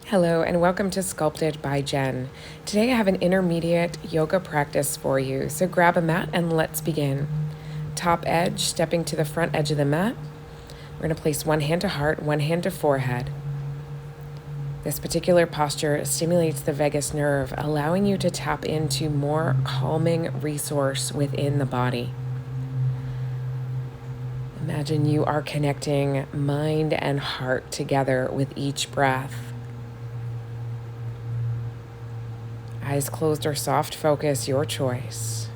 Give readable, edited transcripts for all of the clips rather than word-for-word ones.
Hello and welcome to Sculpted by Jen. Today I have an intermediate yoga practice for you, so grab a mat and let's begin. Top edge, stepping to the front edge of the mat. We're going to place one hand to heart, one hand to forehead. This particular posture stimulates the vagus nerve, allowing you to tap into more calming resource within the body. Imagine you are connecting mind and heart together with each breath. Eyes closed or soft focus, your choice.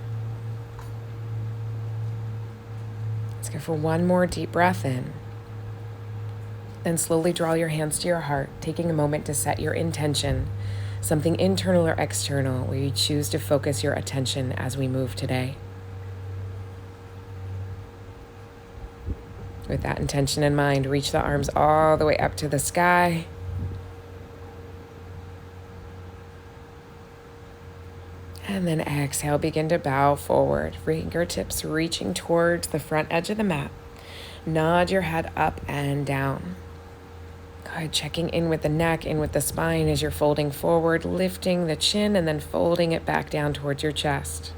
Let's go for one more deep breath in. Then slowly draw your hands to your heart, taking a moment to set your intention, something internal or external where you choose to focus your attention as we move today. With that intention in mind, reach the arms all the way up to the sky. And then exhale, begin to bow forward, fingertips reaching towards the front edge of the mat. Nod your head up and down. Good, checking in with the neck, in with the spine as you're folding forward, lifting the chin and then folding it back down towards your chest.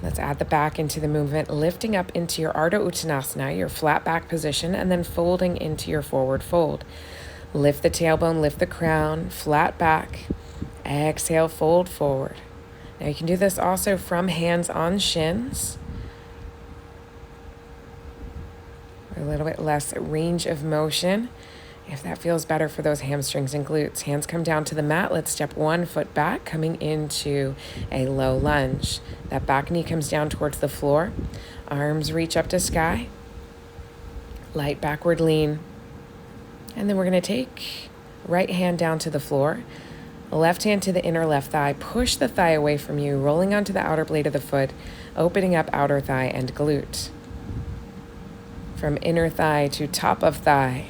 Let's add the back into the movement, lifting up into your Ardha Uttanasana, your flat back position, and then folding into your forward fold. Lift the tailbone, lift the crown, flat back. Exhale, fold forward. Now you can do this also from hands on shins. A little bit less range of motion, if that feels better for those hamstrings and glutes. Hands come down to the mat. Let's step one foot back, coming into a low lunge. That back knee comes down towards the floor. Arms reach up to sky. Light backward lean. And then we're going to take right hand down to the floor. Left hand to the inner left thigh. Push the thigh away from you, rolling onto the outer blade of the foot, opening up outer thigh and glute. From inner thigh to top of thigh.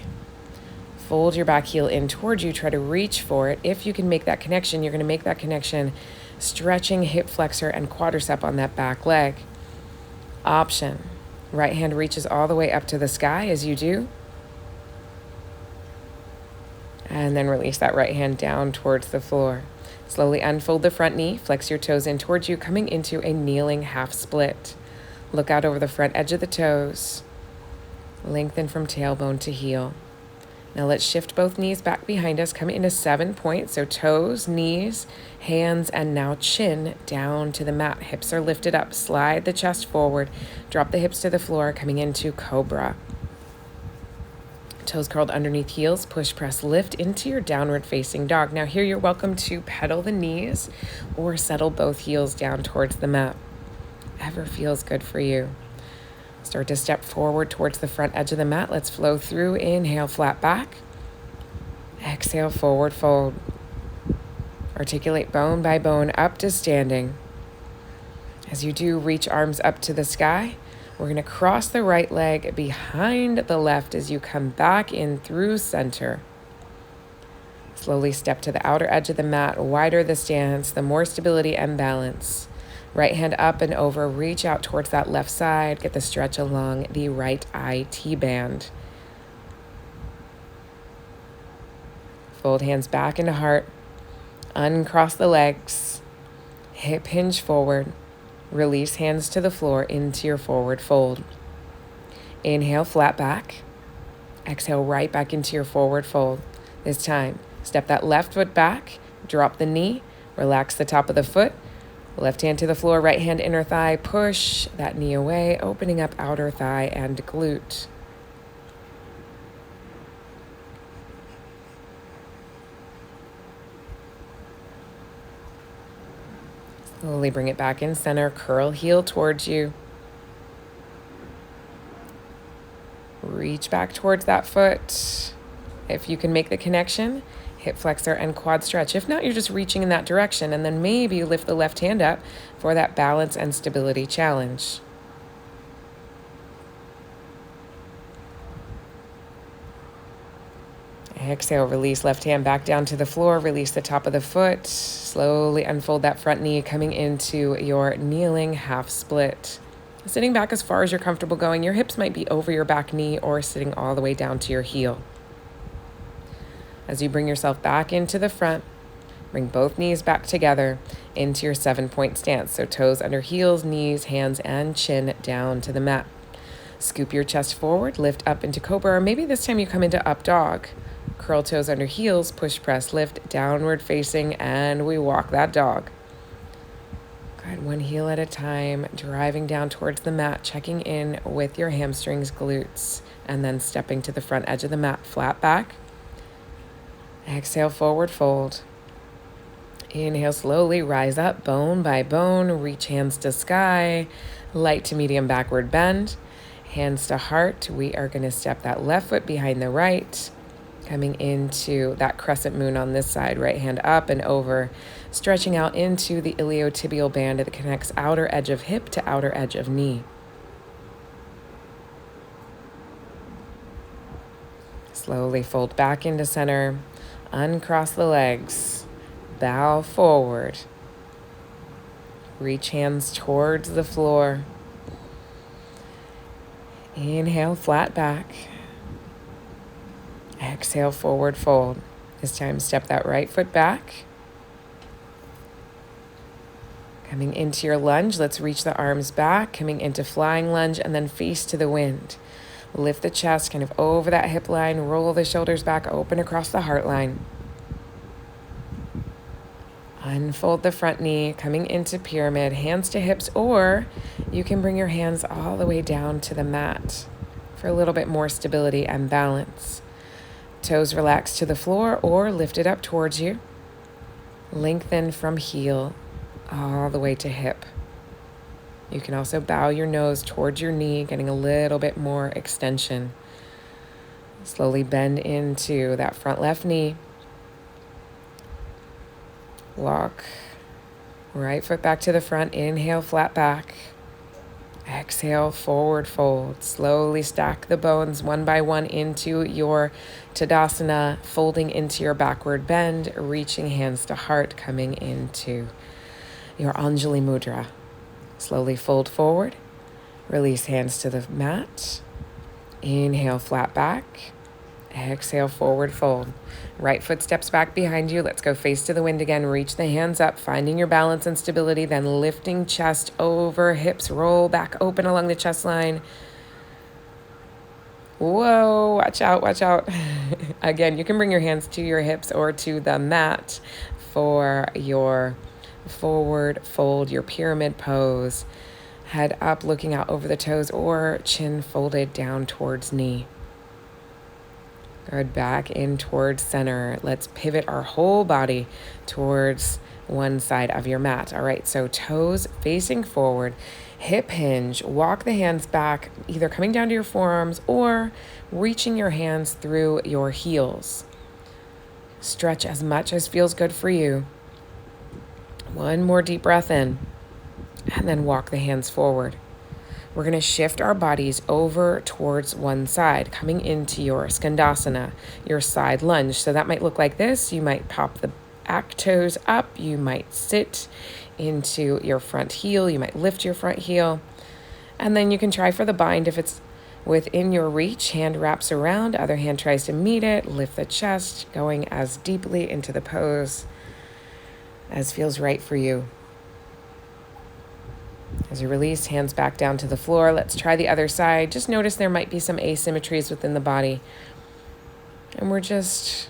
Fold your back heel in towards you. Try to reach for it. If you can make that connection, you're going to make that connection, stretching hip flexor and quadricep on that back leg. Option. Right hand reaches all the way up to the sky as you do. And then release that right hand down towards the floor. Slowly unfold the front knee, flex your toes in towards you, coming into a kneeling half split. Look out over the front edge of the toes. Lengthen from tailbone to heel. Now let's shift both knees back behind us, coming into 7 points. So toes, knees, hands, and now chin down to the mat. Hips are lifted up. Slide the chest forward. Drop the hips to the floor, coming into cobra. Toes curled underneath heels, push, press, lift into your downward facing dog. Now here you're welcome to pedal the knees or settle both heels down towards the mat. Whatever feels good for you. Start to step forward towards the front edge of the mat. Let's flow through. Inhale, flat back. Exhale, forward fold. Articulate bone by bone up to standing. As you do, reach arms up to the sky. We're going to cross the right leg behind the left as you come back in through center. Slowly step to the outer edge of the mat. Wider the stance, the more stability and balance. Right hand up and over. Reach out towards that left side. Get the stretch along the right IT band. Fold hands back into heart. Uncross the legs. Hip hinge forward. Release hands to the floor into your forward fold. Inhale, flat back. Exhale, right back into your forward fold. This time, step that left foot back, drop the knee, relax the top of the foot. Left hand to the floor, right hand inner thigh, push that knee away, opening up outer thigh and glute. Slowly bring it back in center, curl heel towards you. Reach back towards that foot. If you can make the connection, hip flexor and quad stretch. If not, you're just reaching in that direction, and then maybe you lift the left hand up for that balance and stability challenge. Exhale, release left hand back down to the floor, release the top of the foot. Slowly unfold that front knee, coming into your kneeling half split. Sitting back as far as you're comfortable going. Your hips might be over your back knee or sitting all the way down to your heel. As you bring yourself back into the front, bring both knees back together into your 7-point stance. So toes under heels, knees, hands, and chin down to the mat. Scoop your chest forward, lift up into cobra, or maybe this time you come into up dog. Curl toes under heels, push, press, lift, downward facing, and we walk that dog. Good, one heel at a time, driving down towards the mat, checking in with your hamstrings, glutes, and then stepping to the front edge of the mat, flat back. Exhale, forward fold. Inhale, slowly rise up, bone by bone, reach hands to sky, light to medium backward bend, hands to heart. We are going to step that left foot behind the right, coming into that crescent moon on this side, right hand up and over, stretching out into the iliotibial band that connects outer edge of hip to outer edge of knee. Slowly fold back into center, uncross the legs, bow forward, reach hands towards the floor. Inhale, flat back. Exhale, forward fold. This time, step that right foot back. Coming into your lunge, let's reach the arms back, coming into flying lunge, and then face to the wind. Lift the chest kind of over that hip line, roll the shoulders back, open across the heart line. Unfold the front knee, coming into pyramid, hands to hips, or you can bring your hands all the way down to the mat for a little bit more stability and balance. Toes relax to the floor or lifted up towards you. Lengthen from heel all the way to hip. You can also bow your nose towards your knee, getting a little bit more extension. Slowly bend into that front left knee. Walk right foot back to the front. Inhale, flat back. Exhale, forward fold. Slowly stack the bones one by one into your Tadasana, folding into your backward bend, reaching hands to heart, coming into your Anjali Mudra. Slowly fold forward. Release hands to the mat. Inhale, flat back. Exhale, forward fold. Right foot steps back behind you. Let's go face to the wind again. Reach the hands up, finding your balance and stability, then lifting chest over, hips roll back open along the chest line. Whoa, watch out, watch out. Again, you can bring your hands to your hips or to the mat for your forward fold, your pyramid pose. Head up, looking out over the toes, or chin folded down towards knee. Good, back in towards center. Let's pivot our whole body towards one side of your mat. All right, so toes facing forward, hip hinge, walk the hands back, either coming down to your forearms or reaching your hands through your heels. Stretch as much as feels good for you. One more deep breath in, and then walk the hands forward. We're going to shift our bodies over towards one side, coming into your Skandasana, your side lunge. So that might look like this. You might pop the back toes up. You might sit into your front heel. You might lift your front heel. And then you can try for the bind if it's within your reach. Hand wraps around, other hand tries to meet it. Lift the chest, going as deeply into the pose as feels right for you. As you release, hands back down to the floor. Let's try the other side. Just notice there might be some asymmetries within the body. And we're just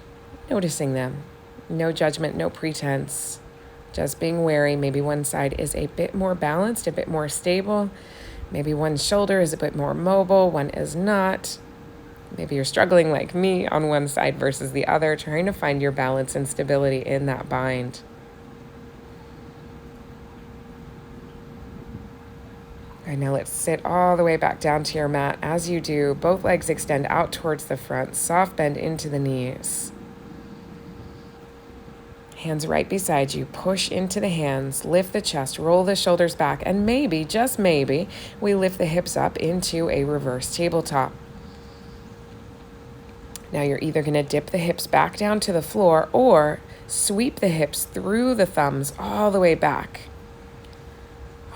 noticing them. No judgment, no pretense. Just being wary. Maybe one side is a bit more balanced, a bit more stable. Maybe one shoulder is a bit more mobile, one is not. Maybe you're struggling like me on one side versus the other, trying to find your balance and stability in that bind. Okay, now let's sit all the way back down to your mat. As you do, both legs extend out towards the front, soft bend into the knees. Hands right beside you, push into the hands, lift the chest, roll the shoulders back, and maybe, just maybe, we lift the hips up into a reverse tabletop. Now you're either going to dip the hips back down to the floor or sweep the hips through the thumbs all the way back.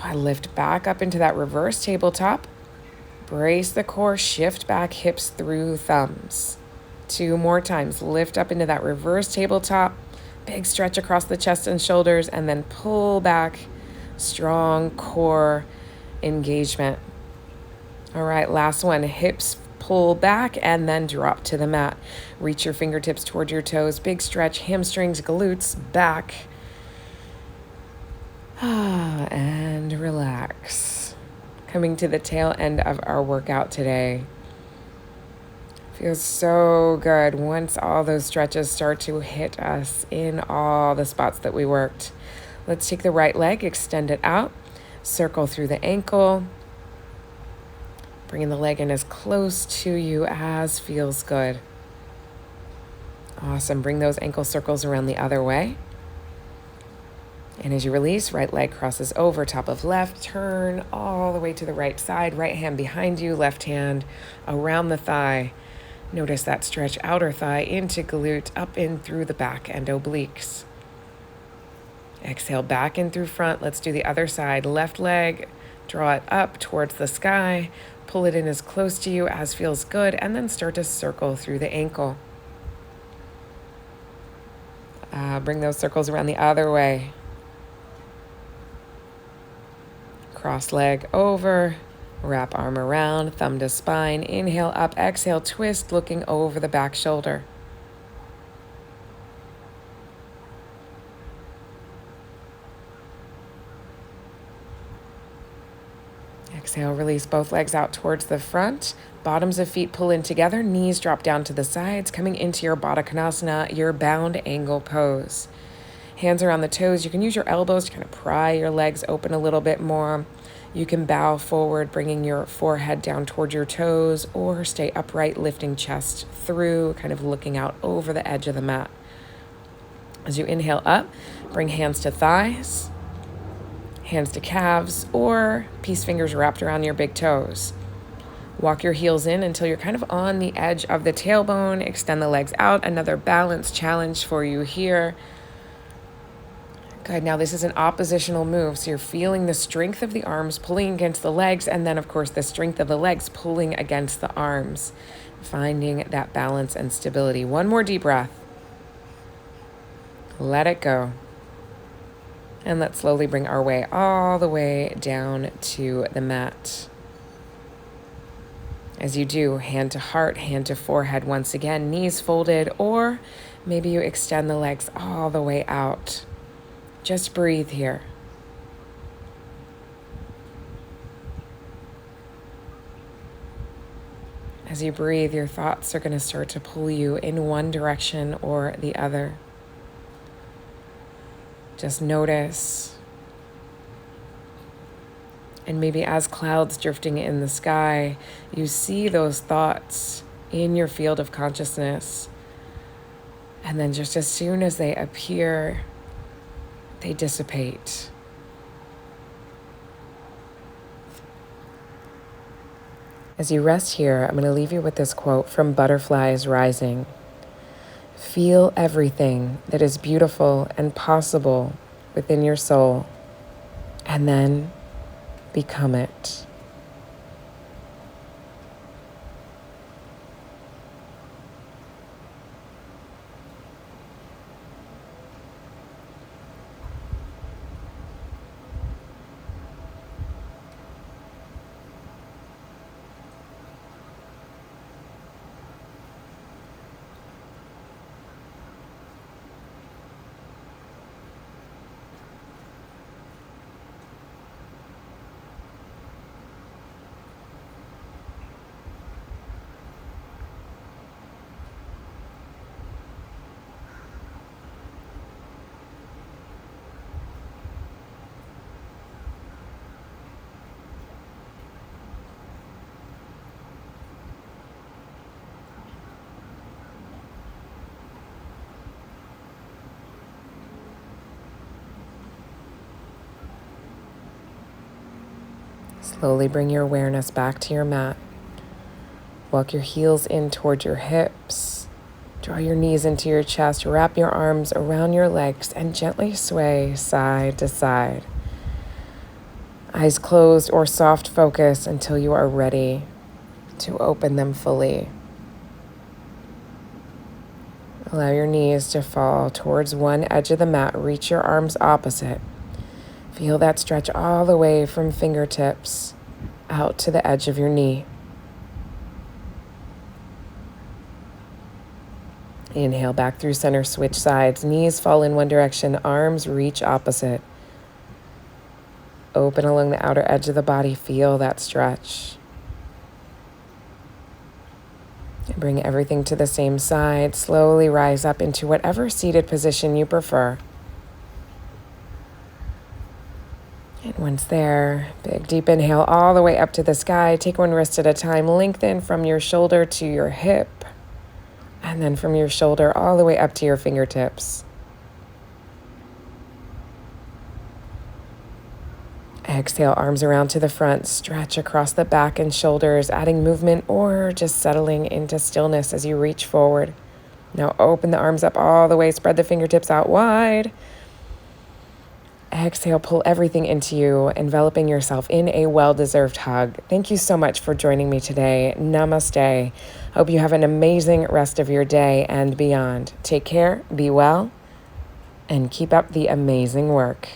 I lift back up into that reverse tabletop. Brace the core, shift back, hips through thumbs. 2 more times. Lift up into that reverse tabletop. Big stretch across the chest and shoulders, and then pull back. Strong core engagement. All right, last one. Hips pull back and then drop to the mat. Reach your fingertips toward your toes. Big stretch, hamstrings, glutes, back. And relax. Coming to the tail end of our workout today. Feels so good once all those stretches start to hit us in all the spots that we worked. Let's take the right leg, extend it out, circle through the ankle, bringing the leg in as close to you as feels good. Awesome. Bring those ankle circles around the other way. And as you release, right leg crosses over, top of left, turn all the way to the right side, right hand behind you, left hand around the thigh. Notice that stretch, outer thigh into glute, up in through the back and obliques. Exhale, back in through front. Let's do the other side. Left leg, draw it up towards the sky, pull it in as close to you as feels good, and then start to circle through the ankle. Bring those circles around the other way. Cross leg over, wrap arm around, thumb to spine, inhale up, exhale, twist, looking over the back shoulder. Exhale, release both legs out towards the front. Bottoms of feet pull in together, knees drop down to the sides, coming into your Baddha Konasana, your bound angle pose. Hands around the toes. You can use your elbows to kind of pry your legs open a little bit more. You can bow forward, bringing your forehead down towards your toes, or stay upright, lifting chest through, kind of looking out over the edge of the mat. As you inhale up, bring hands to thighs, hands to calves, or peace fingers wrapped around your big toes. Walk your heels in until you're kind of on the edge of the tailbone. Extend the legs out. Another balance challenge for you here. Good. Now this is an oppositional move. So you're feeling the strength of the arms pulling against the legs, and then of course the strength of the legs pulling against the arms. Finding that balance and stability. One more deep breath. Let it go. And let's slowly bring our way all the way down to the mat. As you do, hand to heart, hand to forehead once again, knees folded, or maybe you extend the legs all the way out. Just breathe here. As you breathe, your thoughts are going to start to pull you in one direction or the other. Just notice. And maybe as clouds drifting in the sky, you see those thoughts in your field of consciousness. And then just as soon as they appear, they dissipate. As you rest here, I'm going to leave you with this quote from Butterflies Rising. Feel everything that is beautiful and possible within your soul, and then become it. Slowly bring your awareness back to your mat. Walk your heels in towards your hips. Draw your knees into your chest. Wrap your arms around your legs and gently sway side to side. Eyes closed or soft focus until you are ready to open them fully. Allow your knees to fall towards one edge of the mat. Reach your arms opposite. Feel that stretch all the way from fingertips out to the edge of your knee. Inhale back through center, switch sides. Knees fall in one direction, arms reach opposite. Open along the outer edge of the body. Feel that stretch. And bring everything to the same side. Slowly rise up into whatever seated position you prefer. And once there, big deep inhale all the way up to the sky. Take one wrist at a time. Lengthen from your shoulder to your hip. And then from your shoulder all the way up to your fingertips. Exhale, arms around to the front. Stretch across the back and shoulders, adding movement or just settling into stillness as you reach forward. Now open the arms up all the way. Spread the fingertips out wide. Exhale, pull everything into you, enveloping yourself in a well-deserved hug. Thank you so much for joining me today. Namaste. Hope you have an amazing rest of your day and beyond. Take care, be well, and keep up the amazing work.